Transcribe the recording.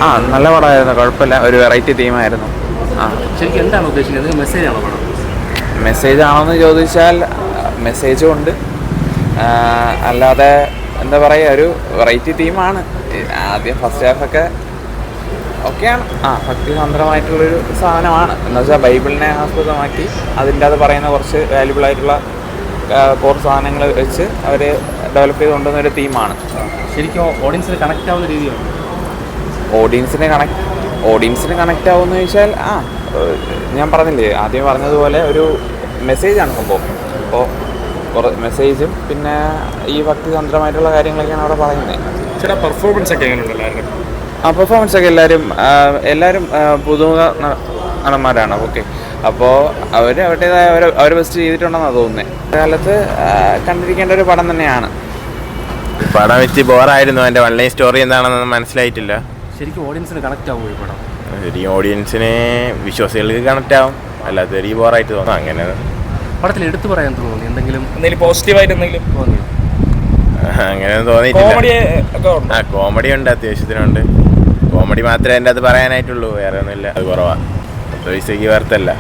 ആ നല്ല പടമായിരുന്നു, കുഴപ്പമില്ല, ഒരു വെറൈറ്റി തീമായിരുന്നു. ആ ശരിക്കും എന്താണ് ഉദ്ദേശിക്കുന്നത്? മെസ്സേജ് ആണോ പടം? മെസ്സേജ് ആണോയെന്ന് ചോദിച്ചാൽ മെസ്സേജും ഉണ്ട്, അല്ലാതെ എന്താ പറയുക, ഒരു വെറൈറ്റി തീമാണ്. ആദ്യം ഫസ്റ്റ് ഹാഫൊക്കെ ഓക്കെയാണ്. ഭക്തിസാന്ദ്രമായിട്ടുള്ളൊരു സാധനമാണ്. എന്ന് വെച്ചാൽ ബൈബിളിനെ ആസ്പദമാക്കി അതിൻ്റെ അത് പറയുന്ന കുറച്ച് വാല്യുബിളായിട്ടുള്ള കോർ സാധനങ്ങൾ വെച്ച് അവർ ഡെവലപ്പ് ചെയ്ത് കൊണ്ടുവന്നൊരു തീമാണ്. ശരിക്കും ഓഡിയൻസിന് കണക്റ്റ് ആവുന്ന രീതിയാണ്. ഓഡിയൻസിന് കണക്റ്റ് ആവുമെന്ന് ചോദിച്ചാൽ ഞാൻ പറഞ്ഞില്ലേ, ആദ്യം പറഞ്ഞതുപോലെ ഒരു മെസ്സേജാണ് സംഭവം. അപ്പോൾ മെസ്സേജും പിന്നെ ഈ ഭക്തിതന്ത്രമായിട്ടുള്ള കാര്യങ്ങളൊക്കെയാണ് അവിടെ പറയുന്നത്. ചില പെർഫോമൻസ് ഒക്കെ എങ്ങനെ ഉണ്ടല്ലായിരുന്നു? പെർഫോമൻസ് ഒക്കെ എല്ലാവരും പുതുമുഖ നടന്മാരാണ്. ഓക്കെ, അപ്പോൾ അവരുടേതായ അവർ ബെസ്റ്റ് ചെയ്തിട്ടുണ്ടെന്നാണ് തോന്നുന്നത്. കാലത്ത് കണ്ടിരിക്കേണ്ട ഒരു പടം തന്നെയാണ്. പടം വെച്ച് ബോറായിരുന്നു. എൻ്റെ ഓൺലൈൻ സ്റ്റോറി എന്താണെന്ന് മനസ്സിലായിട്ടില്ല. ശരിക്കും ഓഡിയൻസിന് കണക്റ്റ് ആവുമോ ഈ പടം? ശരിക്കും ഓഡിയൻസിന്, വിശ്വാസികൾക്ക് കണക്റ്റ് ആവും, അല്ലാത്ത ഒരു ബോറായിട്ട് തോന്നും. അങ്ങനെ പടത്തിൽ എടുത്തു പറയാൻ തോന്നി എന്തെങ്കിലും പോസിറ്റീവായിട്ട് എന്തെങ്കിലും തോന്നിയോ? അങ്ങനെ തോന്നിയിട്ടില്ല. കോമഡി ഉണ്ട്, അത്യാവശ്യത്തിനുണ്ട്. കോമഡി മാത്രമേ എൻ്റെ അത് പറയാനായിട്ടുള്ളൂ, വേറെ ഒന്നുമില്ല. അത് കുറവാണ്, 10 പൈസയ്ക്ക് വേർത്തല്ല.